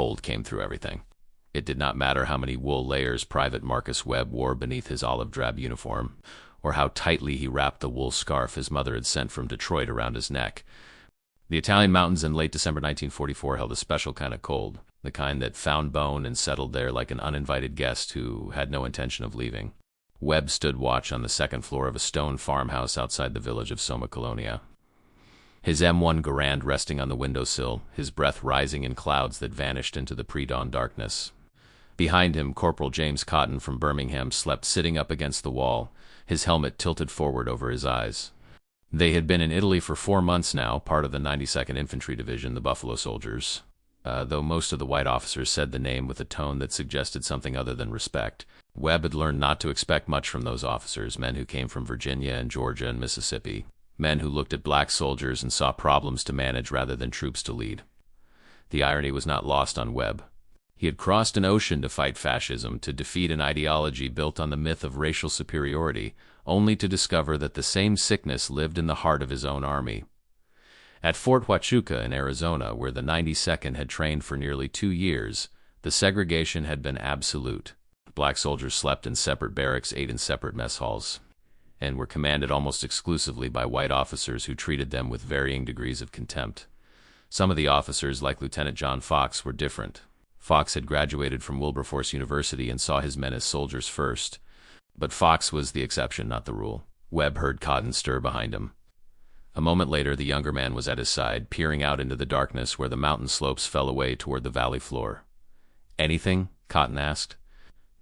cold came through everything. It did not matter how many wool layers Private Marcus Webb wore beneath his olive-drab uniform, or how tightly he wrapped the wool scarf his mother had sent from Detroit around his neck. The Italian mountains in late December 1944 held a special kind of cold, the kind that found bone and settled there like an uninvited guest who had no intention of leaving. Webb stood watch on the second floor of a stone farmhouse outside the village of Sommocolonia. His M1 Garand resting on the windowsill, his breath rising in clouds that vanished into the pre-dawn darkness. Behind him, Corporal James Cotton from Birmingham slept sitting up against the wall, his helmet tilted forward over his eyes. They had been in Italy for 4 months now, part of the 92nd Infantry Division, the Buffalo Soldiers. Though most of the white officers said the name with a tone that suggested something other than respect, Webb had learned not to expect much from those officers, men who came from Virginia and Georgia and Mississippi, men who looked at black soldiers and saw problems to manage rather than troops to lead. The irony was not lost on Webb. He had crossed an ocean to fight fascism, to defeat an ideology built on the myth of racial superiority, only to discover that the same sickness lived in the heart of his own army. At Fort Huachuca in Arizona, where the 92nd had trained for nearly 2 years, the segregation had been absolute. Black soldiers slept in separate barracks, ate in separate mess halls, and were commanded almost exclusively by white officers who treated them with varying degrees of contempt. Some of the officers, like Lieutenant John Fox, were different. Fox had graduated from Wilberforce University and saw his men as soldiers first. But Fox was the exception, not the rule. Webb heard Cotton stir behind him. A moment later, the younger man was at his side, peering out into the darkness where the mountain slopes fell away toward the valley floor. "Anything?" Cotton asked.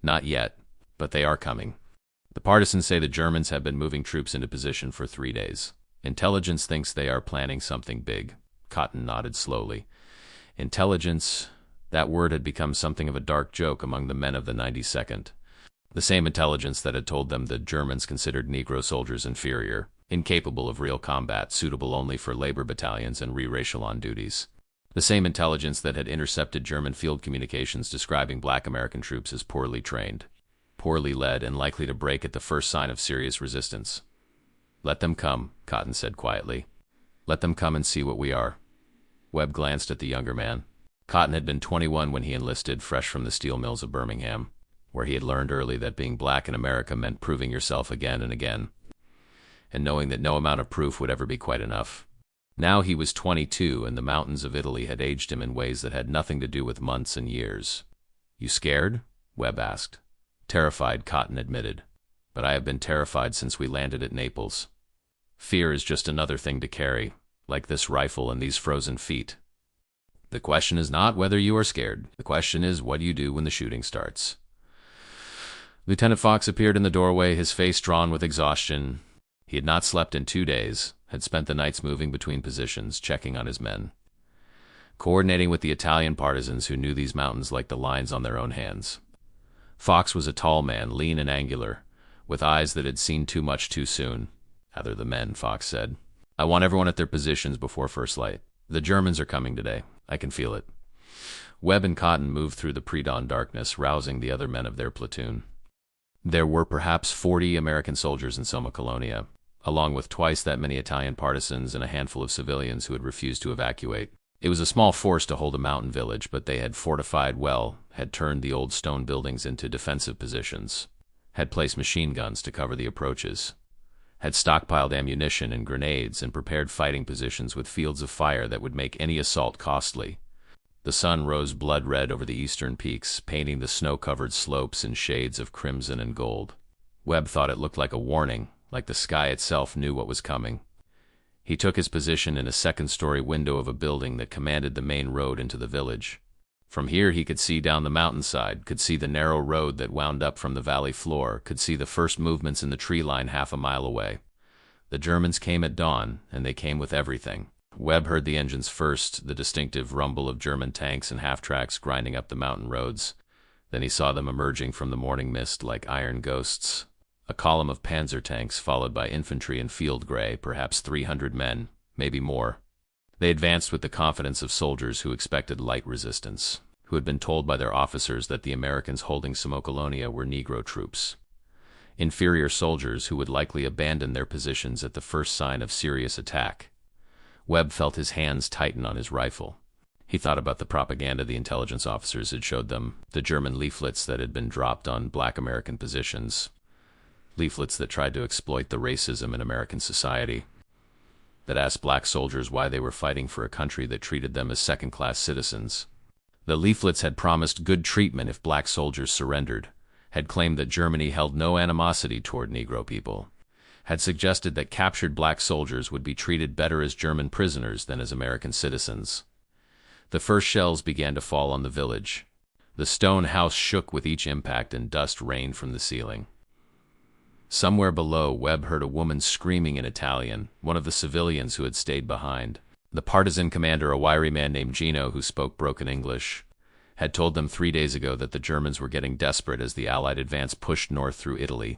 "Not yet, but they are coming. The partisans say the Germans have been moving troops into position for 3 days. Intelligence thinks they are planning something big." Cotton nodded slowly. Intelligence... That word had become something of a dark joke among the men of the 92nd. The same intelligence that had told them the Germans considered Negro soldiers inferior, incapable of real combat, suitable only for labor battalions and re-echelon duties. The same intelligence that had intercepted German field communications describing black American troops as poorly trained, poorly led, and likely to break at the first sign of serious resistance. "Let them come," Cotton said quietly. "Let them come and see what we are." Webb glanced at the younger man. Cotton had been 21 when he enlisted, fresh from the steel mills of Birmingham, where he had learned early that being black in America meant proving yourself again and again, and knowing that no amount of proof would ever be quite enough. Now he was 22, and the mountains of Italy had aged him in ways that had nothing to do with months and years. "You scared?" Webb asked. "Terrified," Cotton admitted. "But I have been terrified since we landed at Naples. Fear is just another thing to carry, like this rifle and these frozen feet. The question is not whether you are scared. The question is what you do when the shooting starts." Lieutenant Fox appeared in the doorway, his face drawn with exhaustion. He had not slept in 2 days, had spent the nights moving between positions, checking on his men, coordinating with the Italian partisans who knew these mountains like the lines on their own hands. Fox was a tall man, lean and angular, with eyes that had seen too much too soon. "Gather the men," Fox said. "I want everyone at their positions before first light. The Germans are coming today. I can feel it." Webb and Cotton moved through the pre-dawn darkness, rousing the other men of their platoon. There were perhaps 40 American soldiers in Sommocolonia, along with twice that many Italian partisans and a handful of civilians who had refused to evacuate. It was a small force to hold a mountain village, but they had fortified well, had turned the old stone buildings into defensive positions, had placed machine guns to cover the approaches, had stockpiled ammunition and grenades, and prepared fighting positions with fields of fire that would make any assault costly. The sun rose blood-red over the eastern peaks, painting the snow-covered slopes in shades of crimson and gold. Webb thought it looked like a warning, like the sky itself knew what was coming. He took his position in a second-story window of a building that commanded the main road into the village. From here he could see down the mountainside, could see the narrow road that wound up from the valley floor, could see the first movements in the tree line half a mile away. The Germans came at dawn, and they came with everything. Webb heard the engines first, the distinctive rumble of German tanks and half-tracks grinding up the mountain roads. Then he saw them emerging from the morning mist like iron ghosts. A column of Panzer tanks followed by infantry in field gray, perhaps 300 men, maybe more. They advanced with the confidence of soldiers who expected light resistance, who had been told by their officers that the Americans holding Sommocolonia were Negro troops. Inferior soldiers who would likely abandon their positions at the first sign of serious attack. Webb felt his hands tighten on his rifle. He thought about the propaganda the intelligence officers had showed them, the German leaflets that had been dropped on black American positions, leaflets that tried to exploit the racism in American society, that asked black soldiers why they were fighting for a country that treated them as second-class citizens. The leaflets had promised good treatment if black soldiers surrendered, had claimed that Germany held no animosity toward Negro people, had suggested that captured black soldiers would be treated better as German prisoners than as American citizens. The first shells began to fall on the village. The stone house shook with each impact and dust rained from the ceiling. Somewhere below, Webb heard a woman screaming in Italian, one of the civilians who had stayed behind. The partisan commander, a wiry man named Gino who spoke broken English, had told them 3 days ago that the Germans were getting desperate as the Allied advance pushed north through Italy.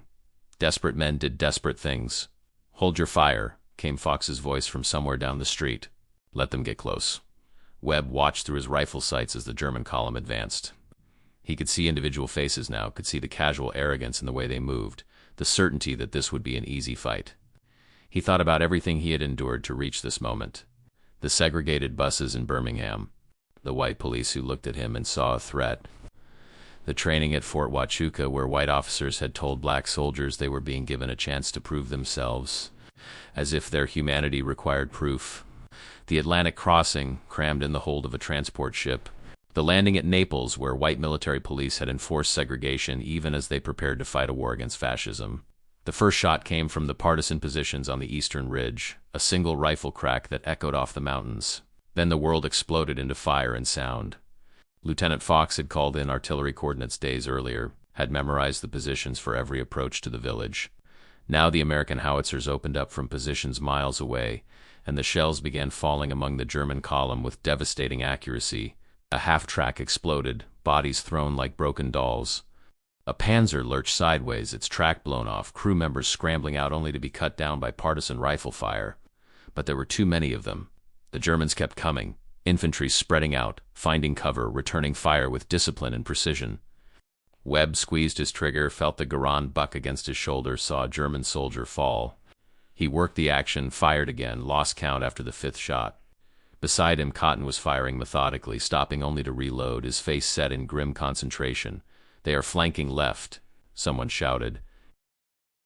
Desperate men did desperate things. "Hold your fire," came Fox's voice from somewhere down the street. "Let them get close." Webb watched through his rifle sights as the German column advanced. He could see individual faces now, could see the casual arrogance in the way they moved, the certainty that this would be an easy fight. He thought about everything he had endured to reach this moment. The segregated buses in Birmingham, the white police who looked at him and saw a threat, the training at Fort Huachuca where white officers had told black soldiers they were being given a chance to prove themselves, as if their humanity required proof, the Atlantic crossing, crammed in the hold of a transport ship, the landing at Naples where white military police had enforced segregation even as they prepared to fight a war against fascism. The first shot came from the partisan positions on the eastern ridge, a single rifle crack that echoed off the mountains. Then the world exploded into fire and sound. Lieutenant Fox had called in artillery coordinates days earlier, had memorized the positions for every approach to the village. Now the American howitzers opened up from positions miles away, and the shells began falling among the German column with devastating accuracy. A half-track exploded, bodies thrown like broken dolls. A Panzer lurched sideways, its track blown off, crew members scrambling out only to be cut down by partisan rifle fire. But there were too many of them. The Germans kept coming, infantry spreading out, finding cover, returning fire with discipline and precision. Webb squeezed his trigger, felt the Garand buck against his shoulder, saw a German soldier fall. He worked the action, fired again, lost count after the 5th shot. Beside him, Cotton was firing methodically, stopping only to reload, his face set in grim concentration. "They are flanking left," someone shouted.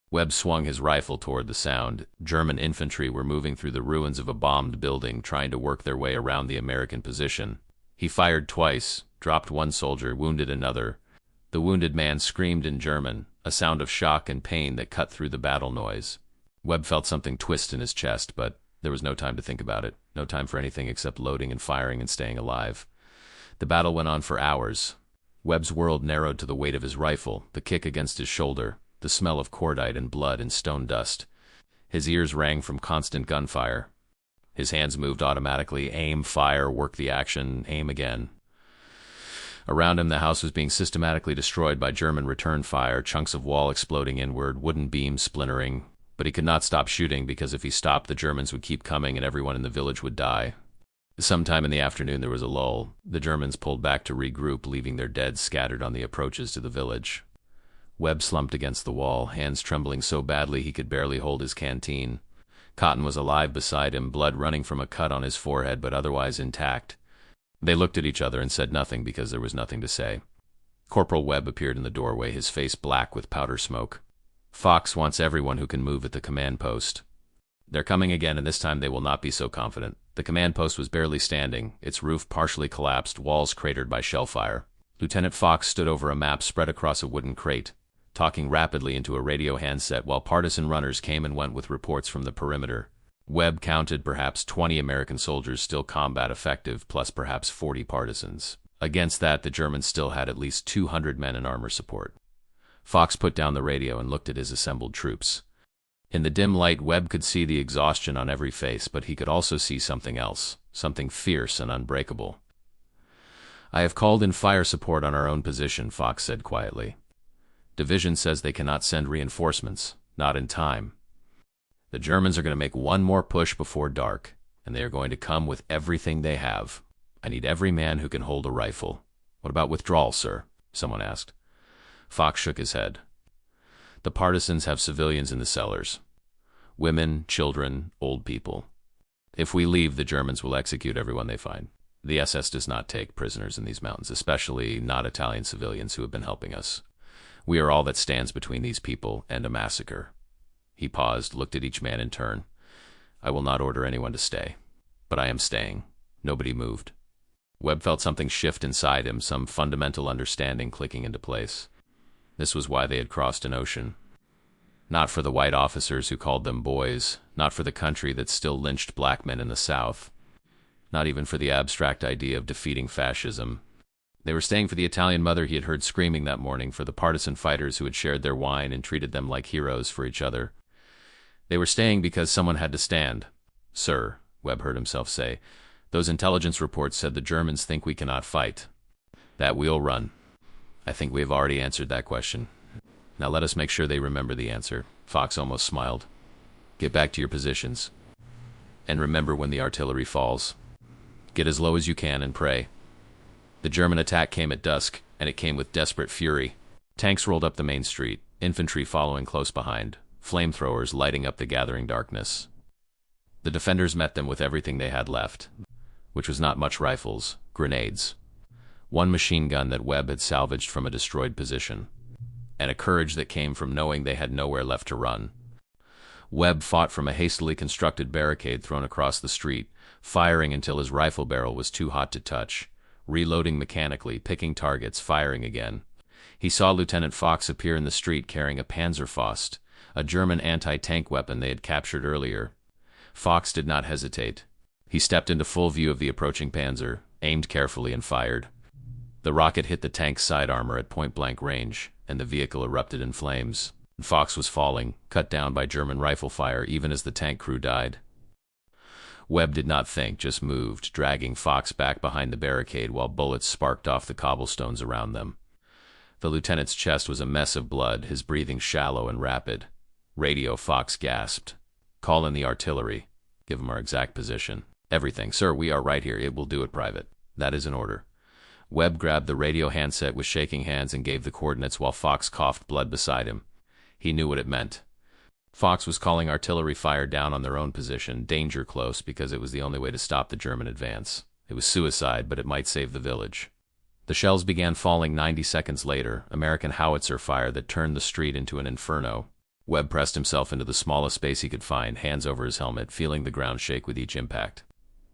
Webb swung his rifle toward the sound. German infantry were moving through the ruins of a bombed building, trying to work their way around the American position. He fired twice, dropped one soldier, wounded another. The wounded man screamed in German, a sound of shock and pain that cut through the battle noise. Webb felt something twist in his chest, but there was no time to think about it, no time for anything except loading and firing and staying alive. The battle went on for hours. Webb's world narrowed to the weight of his rifle, the kick against his shoulder, the smell of cordite and blood and stone dust. His ears rang from constant gunfire. His hands moved automatically, aim, fire, work the action, aim again. Around him, the house was being systematically destroyed by German return fire, chunks of wall exploding inward, wooden beams splintering. But he could not stop shooting because if he stopped, the Germans would keep coming and everyone in the village would die. Sometime in the afternoon there was a lull. The Germans pulled back to regroup, leaving their dead scattered on the approaches to the village. Webb slumped against the wall, hands trembling so badly he could barely hold his canteen. Cotton was alive beside him, blood running from a cut on his forehead but otherwise intact. They looked at each other and said nothing because there was nothing to say. Corporal Webb appeared in the doorway, his face black with powder smoke. "Fox wants everyone who can move at the command post. They're coming again, and this time they will not be so confident." The command post was barely standing, its roof partially collapsed, walls cratered by shell fire. Lieutenant Fox stood over a map spread across a wooden crate, talking rapidly into a radio handset while partisan runners came and went with reports from the perimeter. Webb counted perhaps 20 American soldiers still combat effective, plus perhaps 40 partisans. Against that, the Germans still had at least 200 men in armor support. Fox put down the radio and looked at his assembled troops. In the dim light, Webb could see the exhaustion on every face, but he could also see something else, something fierce and unbreakable. "I have called in fire support on our own position," Fox said quietly. "Division says they cannot send reinforcements, not in time. The Germans are going to make one more push before dark, and they are going to come with everything they have. I need every man who can hold a rifle." "What about withdrawal, sir?" someone asked. Fox shook his head. "The partisans have civilians in the cellars. Women, children, old people. If we leave, the Germans will execute everyone they find. The SS does not take prisoners in these mountains, especially not Italian civilians who have been helping us. We are all that stands between these people and a massacre." He paused, looked at each man in turn. "I will not order anyone to stay, but I am staying." Nobody moved. Webb felt something shift inside him, some fundamental understanding clicking into place. This was why they had crossed an ocean. Not for the white officers who called them boys, not for the country that still lynched black men in the South, not even for the abstract idea of defeating fascism. They were staying for the Italian mother he had heard screaming that morning, for the partisan fighters who had shared their wine and treated them like heroes for each other. They were staying because someone had to stand. "Sir," Webb heard himself say, "those intelligence reports said the Germans think we cannot fight. That we'll run. I think we have already answered that question. Now let us make sure they remember the answer." Fox almost smiled. "Get back to your positions. And remember when the artillery falls. Get as low as you can and pray." The German attack came at dusk, and it came with desperate fury. Tanks rolled up the main street, infantry following close behind, flamethrowers lighting up the gathering darkness. The defenders met them with everything they had left, which was not much rifles, grenades, one machine gun that Webb had salvaged from a destroyed position, and a courage that came from knowing they had nowhere left to run. Webb fought from a hastily constructed barricade thrown across the street, firing until his rifle barrel was too hot to touch, reloading mechanically, picking targets, firing again. He saw Lieutenant Fox appear in the street carrying a Panzerfaust, a German anti-tank weapon they had captured earlier. Fox did not hesitate. He stepped into full view of the approaching Panzer, aimed carefully, and fired. The rocket hit the tank's side armor at point-blank range, and the vehicle erupted in flames. Fox was falling, cut down by German rifle fire even as the tank crew died. Webb did not think, just moved, dragging Fox back behind the barricade while bullets sparked off the cobblestones around them. The lieutenant's chest was a mess of blood, his breathing shallow and rapid. Radio, Fox gasped. "Call in the artillery. Give them our exact position." "Everything. Sir, we are right here. It will do it, Private." "That is an order." Webb grabbed the radio handset with shaking hands and gave the coordinates while Fox coughed blood beside him. He knew what it meant. Fox was calling artillery fire down on their own position, danger close, because it was the only way to stop the German advance. It was suicide, but it might save the village. The shells began falling 90 seconds later, American howitzer fire that turned the street into an inferno. Webb pressed himself into the smallest space he could find, hands over his helmet, feeling the ground shake with each impact.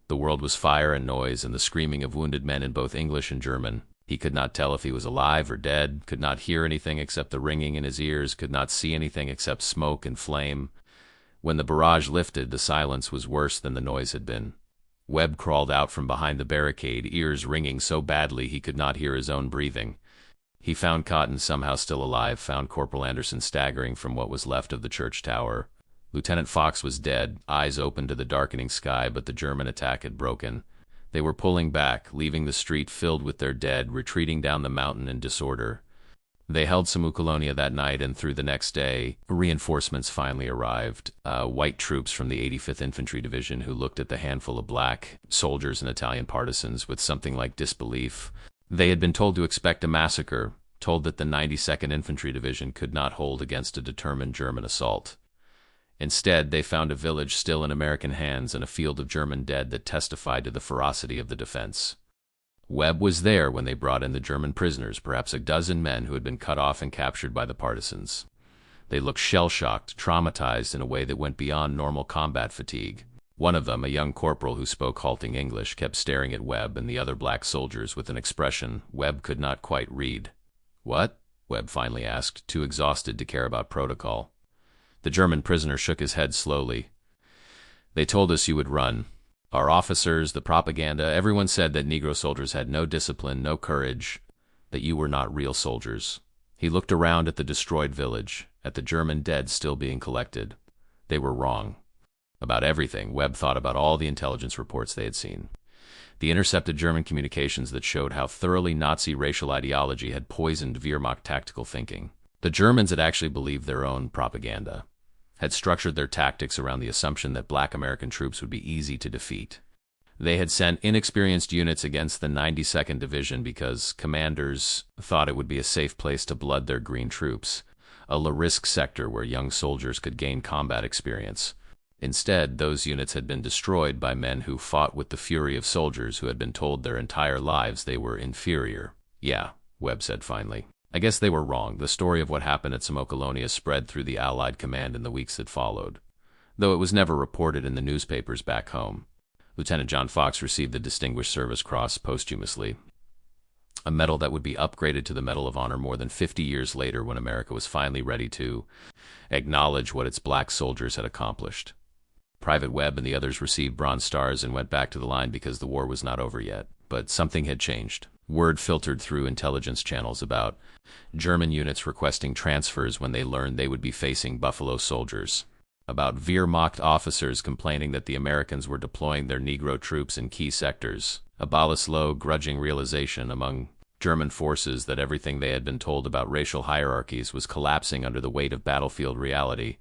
The world was fire and noise and the screaming of wounded men in both English and German. He could not tell if he was alive or dead, could not hear anything except the ringing in his ears, could not see anything except smoke and flame. When the barrage lifted, the silence was worse than the noise had been. Webb crawled out from behind the barricade, ears ringing so badly he could not hear his own breathing. He found Cotton somehow still alive, found Corporal Anderson staggering from what was left of the church tower. Lieutenant Fox was dead, eyes open to the darkening sky, but the German attack had broken. They were pulling back, leaving the street filled with their dead, retreating down the mountain in disorder. They held Sommocolonia that night, and through the next day, reinforcements finally arrived. White troops from the 85th Infantry Division who looked at the handful of black soldiers and Italian partisans with something like disbelief. They had been told to expect a massacre, told that the 92nd Infantry Division could not hold against a determined German assault. Instead, they found a village still in American hands and a field of German dead that testified to the ferocity of the defense. Webb was there when they brought in the German prisoners, perhaps a dozen men who had been cut off and captured by the partisans. They looked shell-shocked, traumatized in a way that went beyond normal combat fatigue. One of them, a young corporal who spoke halting English, kept staring at Webb and the other black soldiers with an expression Webb could not quite read. "What?" Webb finally asked, too exhausted to care about protocol. The German prisoner shook his head slowly. "They told us you would run. Our officers, the propaganda, everyone said that Negro soldiers had no discipline, no courage, that you were not real soldiers." He looked around at the destroyed village, at the German dead still being collected. They were wrong. About everything. Webb thought about all the intelligence reports they had seen. The intercepted German communications that showed how thoroughly Nazi racial ideology had poisoned Wehrmacht tactical thinking. The Germans had actually believed their own propaganda, had structured their tactics around the assumption that black American troops would be easy to defeat. They had sent inexperienced units against the 92nd Division because commanders thought it would be a safe place to blood their green troops, a low-risk sector where young soldiers could gain combat experience. Instead, those units had been destroyed by men who fought with the fury of soldiers who had been told their entire lives they were inferior. Yeah, Webb said finally. I guess they were wrong. The story of what happened at Sommocolonia spread through the Allied command in the weeks that followed, though it was never reported in the newspapers back home. Lieutenant John Fox received the Distinguished Service Cross posthumously, a medal that would be upgraded to the Medal of Honor more than 50 years later when America was finally ready to acknowledge what its black soldiers had accomplished. Private Webb and the others received Bronze Stars and went back to the line because the war was not over yet. But something had changed. Word filtered through intelligence channels about German units requesting transfers when they learned they would be facing Buffalo soldiers, about Wehrmacht officers complaining that the Americans were deploying their Negro troops in key sectors, a slow, grudging realization among German forces that everything they had been told about racial hierarchies was collapsing under the weight of battlefield reality.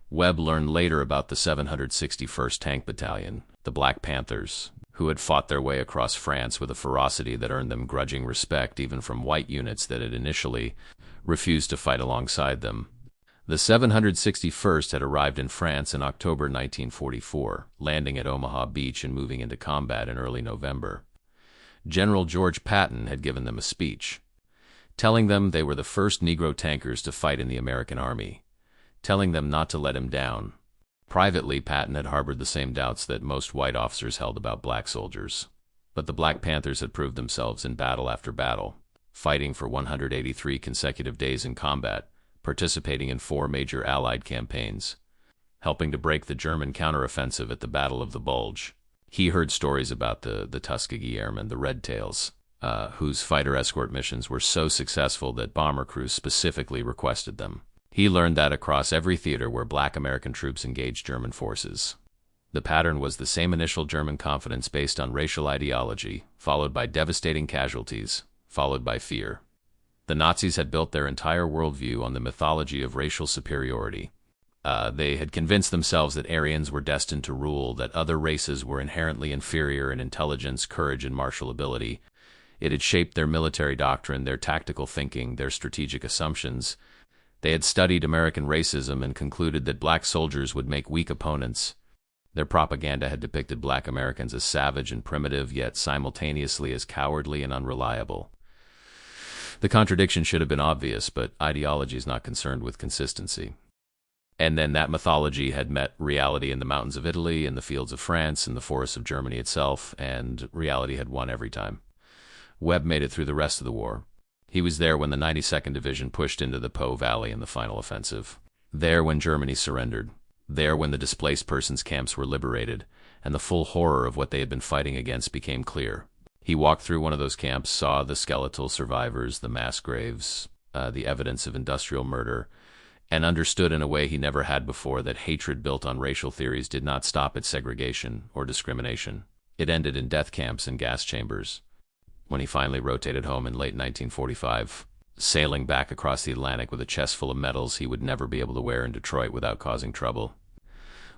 Webb learned later about the 761st Tank Battalion, the Black Panthers, who had fought their way across France with a ferocity that earned them grudging respect even from white units that had initially refused to fight alongside them. The 761st had arrived in France in October 1944, landing at Omaha Beach and moving into combat in early November. General George Patton had given them a speech, telling them they were the first Negro tankers to fight in the American Army, telling them not to let him down. Privately, Patton had harbored the same doubts that most white officers held about black soldiers. But the Black Panthers had proved themselves in battle after battle, fighting for 183 consecutive days in combat, participating in 4 major Allied campaigns, helping to break the German counteroffensive at the Battle of the Bulge. He heard stories about the Tuskegee Airmen, the Red Tails, whose fighter escort missions were so successful that bomber crews specifically requested them. He learned that across every theater where black American troops engaged German forces, the pattern was the same: initial German confidence based on racial ideology, followed by devastating casualties, followed by fear. The Nazis had built their entire worldview on the mythology of racial superiority. They had convinced themselves that Aryans were destined to rule, that other races were inherently inferior in intelligence, courage, and martial ability. It had shaped their military doctrine, their tactical thinking, their strategic assumptions. They had studied American racism and concluded that black soldiers would make weak opponents. Their propaganda had depicted black Americans as savage and primitive, yet simultaneously as cowardly and unreliable. The contradiction should have been obvious, but ideology is not concerned with consistency. And then that mythology had met reality in the mountains of Italy, in the fields of France, in the forests of Germany itself, and reality had won every time. Webb made it through the rest of the war. He was there when the 92nd Division pushed into the Po Valley in the final offensive. There when Germany surrendered. There when the displaced persons camps were liberated, and the full horror of what they had been fighting against became clear. He walked through one of those camps, saw the skeletal survivors, the mass graves, the evidence of industrial murder, and understood in a way he never had before that hatred built on racial theories did not stop at segregation or discrimination. It ended in death camps and gas chambers. When he finally rotated home in late 1945, sailing back across the Atlantic with a chest full of medals he would never be able to wear in Detroit without causing trouble,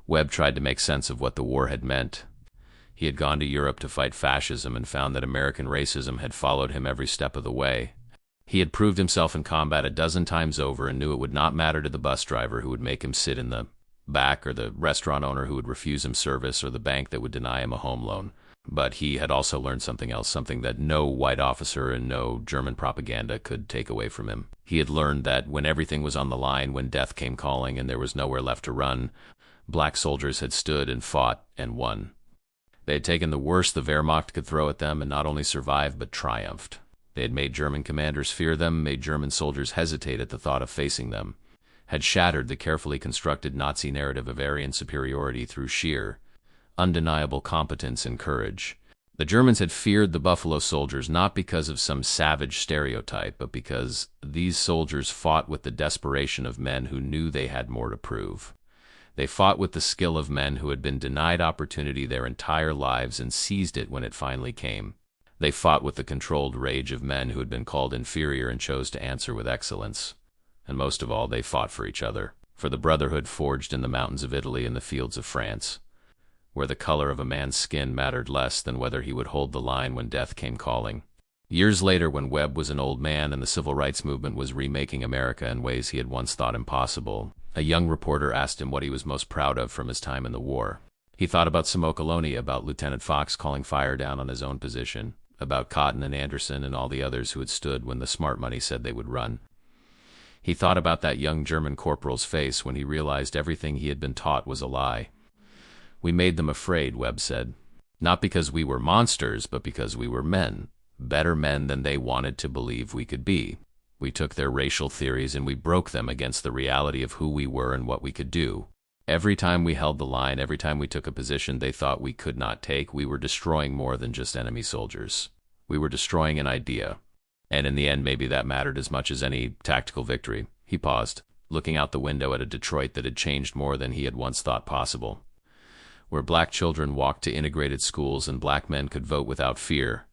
Webb tried to make sense of what the war had meant. He had gone to Europe to fight fascism and found that American racism had followed him every step of the way. He had proved himself in combat a dozen times over and knew it would not matter to the bus driver who would make him sit in the back, or the restaurant owner who would refuse him service, or the bank that would deny him a home loan. But he had also learned something else, something that no white officer and no German propaganda could take away from him. He had learned that when everything was on the line, when death came calling and there was nowhere left to run, black soldiers had stood and fought and won. They had taken the worst the Wehrmacht could throw at them and not only survived but triumphed. They had made German commanders fear them, made German soldiers hesitate at the thought of facing them, had shattered the carefully constructed Nazi narrative of Aryan superiority through sheer, undeniable competence and courage. The Germans had feared the Buffalo Soldiers not because of some savage stereotype, but because these soldiers fought with the desperation of men who knew they had more to prove. They fought with the skill of men who had been denied opportunity their entire lives and seized it when it finally came. They fought with the controlled rage of men who had been called inferior and chose to answer with excellence. And most of all, they fought for each other, for the brotherhood forged in the mountains of Italy and the fields of France, where the color of a man's skin mattered less than whether he would hold the line when death came calling. Years later, when Webb was an old man and the civil rights movement was remaking America in ways he had once thought impossible, A young reporter asked him what he was most proud of from his time in the war. He thought about Sommocolonia, about Lieutenant Fox calling fire down on his own position, about Cotton and Anderson and all the others who had stood when the smart money said they would run. He thought about that young German corporal's face when he realized everything he had been taught was a lie. We made them afraid, Webb said. Not because we were monsters, but because we were men. Better men than they wanted to believe we could be. We took their racial theories and we broke them against the reality of who we were and what we could do. Every time we held the line, every time we took a position they thought we could not take, we were destroying more than just enemy soldiers. We were destroying an idea. And in the end, maybe that mattered as much as any tactical victory. He paused, looking out the window at a Detroit that had changed more than he had once thought possible. Where black children walked to integrated schools and black men could vote without fear,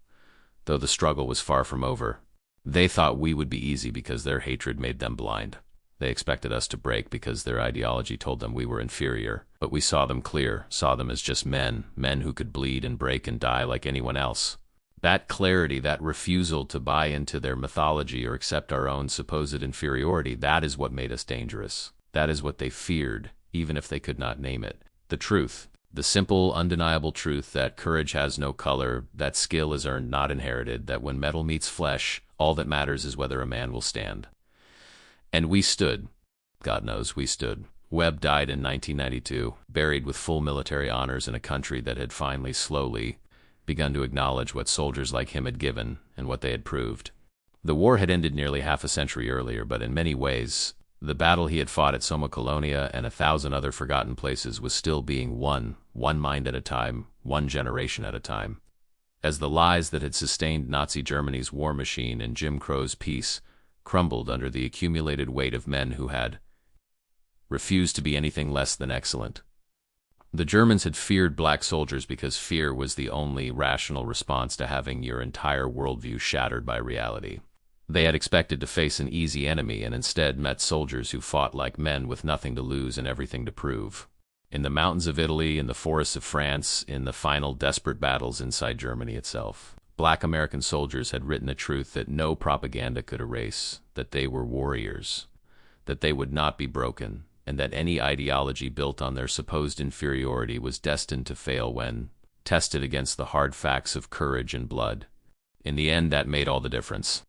though the struggle was far from over. They thought we would be easy because their hatred made them blind. They expected us to break because their ideology told them we were inferior. But we saw them clear, saw them as just men, men who could bleed and break and die like anyone else. That clarity, that refusal to buy into their mythology or accept our own supposed inferiority, that is what made us dangerous. That is what they feared, even if they could not name it. The truth, the simple, undeniable truth that courage has no color, that skill is earned, not inherited, that when metal meets flesh, all that matters is whether a man will stand. And we stood. God knows we stood. Webb died in 1992, buried with full military honors in a country that had finally, slowly, begun to acknowledge what soldiers like him had given and what they had proved. The war had ended nearly half a century earlier, but in many ways, the battle he had fought at Sommocolonia and 1,000 other forgotten places was still being won, one mind at a time, one generation at a time. As the lies that had sustained Nazi Germany's war machine and Jim Crow's peace crumbled under the accumulated weight of men who had refused to be anything less than excellent. The Germans had feared black soldiers because fear was the only rational response to having your entire worldview shattered by reality. They had expected to face an easy enemy and instead met soldiers who fought like men with nothing to lose and everything to prove. In the mountains of Italy, in the forests of France, in the final desperate battles inside Germany itself, black American soldiers had written a truth that no propaganda could erase, that they were warriors, that they would not be broken, and that any ideology built on their supposed inferiority was destined to fail when tested against the hard facts of courage and blood. In the end, that made all the difference.